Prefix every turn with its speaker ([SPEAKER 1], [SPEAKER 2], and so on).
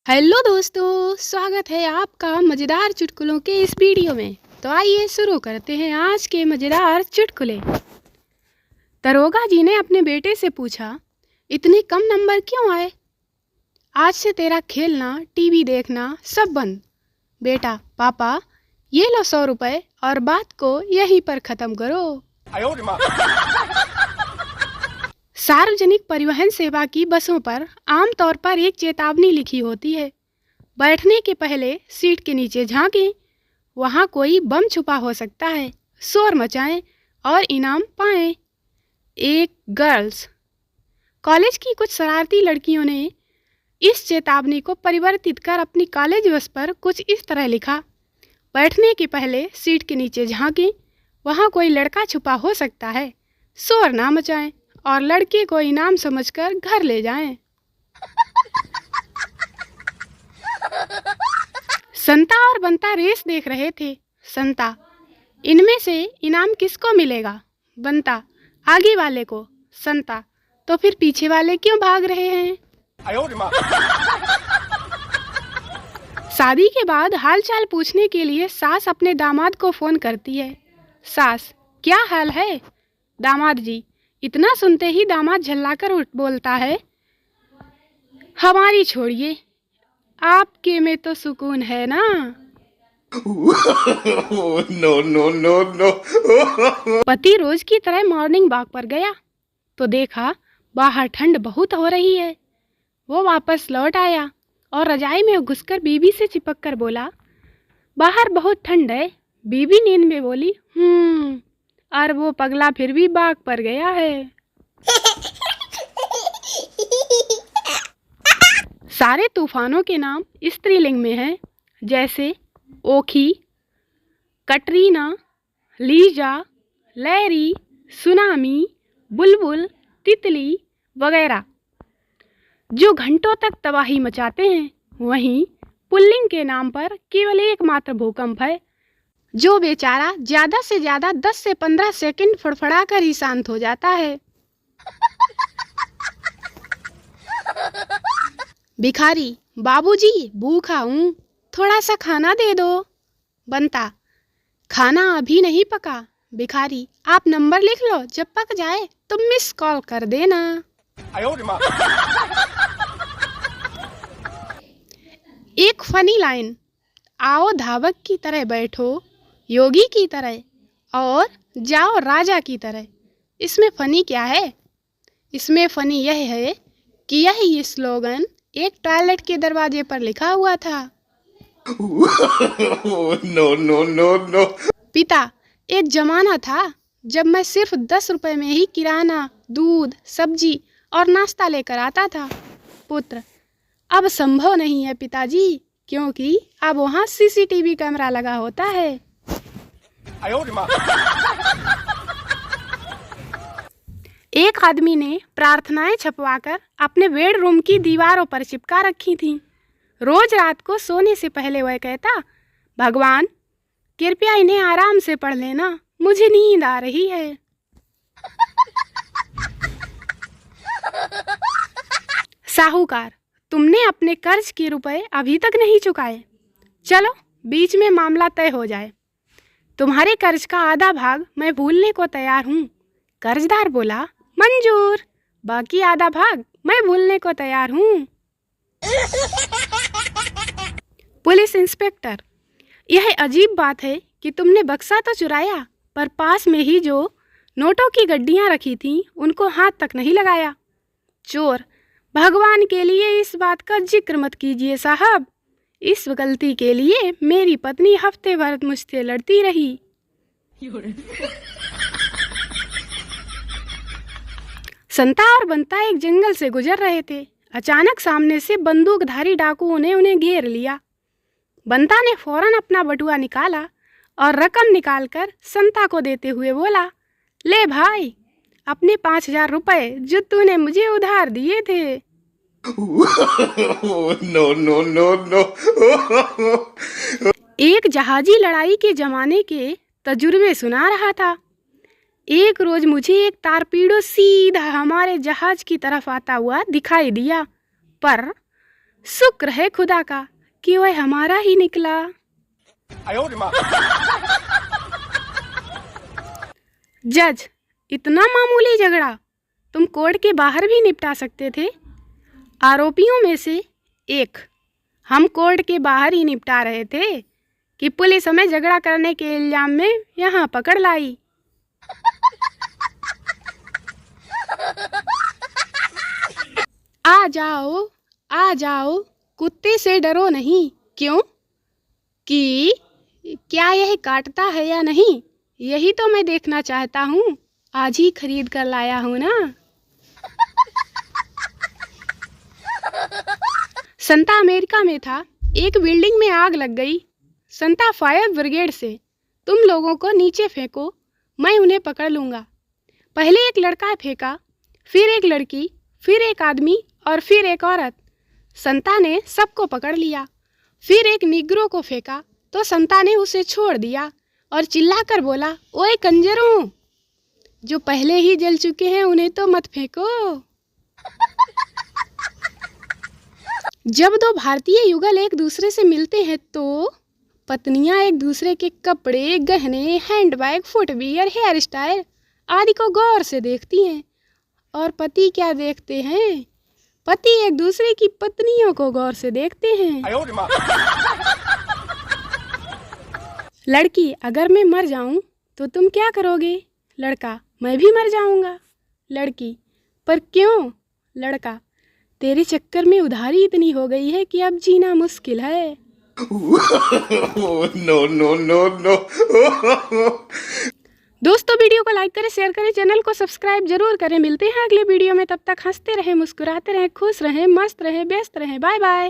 [SPEAKER 1] Hello दोस्तों, स्वागत है आपका मज़ेदार चुटकुलों के इस वीडियो में। तो आइए शुरू करते हैं आज के मज़ेदार चुटकुले। दरोगा जी ने अपने बेटे से पूछा, इतने कम नंबर क्यों आए? आज से तेरा खेलना, टीवी देखना सब बंद। बेटा, पापा ये लो 100 रुपए और बात को यहीं पर ख़त्म करो। सार्वजनिक परिवहन सेवा की बसों पर आमतौर पर एक चेतावनी लिखी होती है, बैठने के पहले सीट के नीचे झांकें, वहाँ कोई बम छुपा हो सकता है, शोर मचाएं और इनाम पाएं। एक गर्ल्स कॉलेज की कुछ शरारती लड़कियों ने इस चेतावनी को परिवर्तित कर अपनी कॉलेज बस पर कुछ इस तरह लिखा, बैठने के पहले सीट के नीचे झांकें, वहाँ कोई लड़का छुपा हो सकता है, शोर ना मचाएं और लड़के को इनाम समझकर घर ले जाएं। संता और बंता रेस देख रहे थे। संता, इनमें से इनाम किसको मिलेगा? बंता, आगे वाले को। संता, तो फिर पीछे वाले क्यों भाग रहे हैं? शादी के बाद हालचाल पूछने के लिए सास अपने दामाद को फोन करती है। सास, क्या हाल है? दामाद जी, इतना सुनते ही दामाद झल्लाकर उठ बोलता है, हमारी छोड़िए, आपके में तो सुकून है ना। No no no no. पति रोज की तरह मॉर्निंग वॉक पर गया तो देखा बाहर ठंड बहुत हो रही है। वो वापस लौट आया और रजाई में घुसकर बीबी से चिपक कर बोला, बाहर बहुत ठंड है। बीबी नींद में बोली, और वो पगला फिर भी वॉक पर गया है। सारे तूफानों के नाम स्त्रीलिंग में हैं, जैसे ओखी, कटरीना, लीजा, लहरी, सुनामी, बुलबुल, तितली वगैरह, जो घंटों तक तबाही मचाते हैं। वहीं पुल्लिंग के नाम पर केवल एकमात्र भूकंप है, जो बेचारा ज़्यादा से ज़्यादा 10 से 15 सेकंड फड़फड़ाकर ही शांत हो जाता है। भिखारी, बाबूजी भूखा हूँ, थोड़ा सा खाना दे दो। बंता, खाना अभी नहीं पका। भिखारी, आप नंबर लिख लो, जब पक जाए तो मिस कॉल कर देना। एक फनी लाइन, आओ धावक की तरह बैठो, योगी की तरह और जाओ राजा की तरह। इसमें फनी क्या है? इसमें फनी यह है कि यह स्लोगन एक टॉयलेट के दरवाजे पर लिखा हुआ था। No no no no. पिता, एक जमाना था जब मैं सिर्फ 10 रुपए में ही किराना, दूध, सब्जी और नाश्ता लेकर आता था। पुत्र, अब संभव नहीं है पिताजी, क्योंकि अब वहाँ सीसीटीवी कैमरा लगा होता है। एक आदमी ने प्रार्थनाएं छपवाकर अपने बेडरूम की दीवारों पर चिपका रखी थीं। रोज रात को सोने से पहले वह कहता, भगवान कृपया इन्हें आराम से पढ़ लेना, मुझे नींद आ रही है। साहूकार, तुमने अपने कर्ज के रुपए अभी तक नहीं चुकाए, चलो बीच में मामला तय हो जाए। तुम्हारे कर्ज का आधा भाग मैं भूलने को तैयार हूँ। कर्जदार बोला, मंजूर, बाकी आधा भाग मैं भूलने को तैयार हूँ। पुलिस इंस्पेक्टर, यह अजीब बात है कि तुमने बक्सा तो चुराया, पर पास में ही जो नोटों की गड्डियाँ रखी थीं उनको हाथ तक नहीं लगाया। चोर, भगवान के लिए इस बात का जिक्र मत कीजिए साहब, इस गलती के लिए मेरी पत्नी हफ्ते भर मुझसे लड़ती रही। संता और बंता एक जंगल से गुजर रहे थे। अचानक सामने से बंदूकधारी डाकुओं ने उन्हें घेर लिया। बंता ने फौरन अपना बटुआ निकाला और रकम निकालकर संता को देते हुए बोला, ले भाई, अपने 5000 रुपए जो तूने मुझे उधार दिए थे। No no no no. एक जहाजी लड़ाई के जमाने के तजुर्बे सुना रहा था। एक रोज मुझे एक तारपीड़ो सीधा हमारे जहाज की तरफ आता हुआ दिखाई दिया, पर शुक्र है खुदा का कि वह हमारा ही निकला। जज, इतना मामूली झगड़ा तुम कोर्ट के बाहर भी निपटा सकते थे। आरोपियों में से एक हम कोर्ट के बाहर ही निपटा रहे थे कि पुलिस हमें झगड़ा करने के इल्जाम में यहाँ पकड़ लाई। आ जाओ, कुत्ते से डरो नहीं। क्यों? कि क्या यह काटता है या नहीं, यही तो मैं देखना चाहता हूँ। आज ही खरीद कर लाया हूँ ना। संता अमेरिका में था। एक बिल्डिंग में आग लग गई। संता फायर ब्रिगेड से, तुम लोगों को नीचे फेंको, मैं उन्हें पकड़ लूँगा। पहले एक लड़का फेंका, फिर एक लड़की, फिर एक आदमी और फिर एक औरत। संता ने सबको पकड़ लिया। फिर एक निग्रो को फेंका तो संता ने उसे छोड़ दिया और चिल्लाकर बोला, ओए कंजरों, जो पहले ही जल चुके हैं उन्हें तो मत फेंको। जब दो भारतीय युगल एक दूसरे से मिलते हैं तो पत्नियां एक दूसरे के कपड़े, गहने, हैंडबैग, फुटवियर, हेयर स्टाइल आदि को गौर से देखती हैं। और पति क्या देखते हैं? पति एक दूसरे की पत्नियों को गौर से देखते हैं। लड़की, अगर मैं मर जाऊं तो तुम क्या करोगे? लड़का, मैं भी मर जाऊंगा। लड़की, पर क्यों? लड़का, तेरे चक्कर में उधारी इतनी हो गई है कि अब जीना मुश्किल है। नो। दोस्तों, वीडियो को लाइक करें, शेयर करें, चैनल को सब्सक्राइब जरूर करें। मिलते हैं अगले वीडियो में, तब तक हंसते रहें, मुस्कुराते रहें, खुश रहें, मस्त रहें, व्यस्त रहें। Bye bye.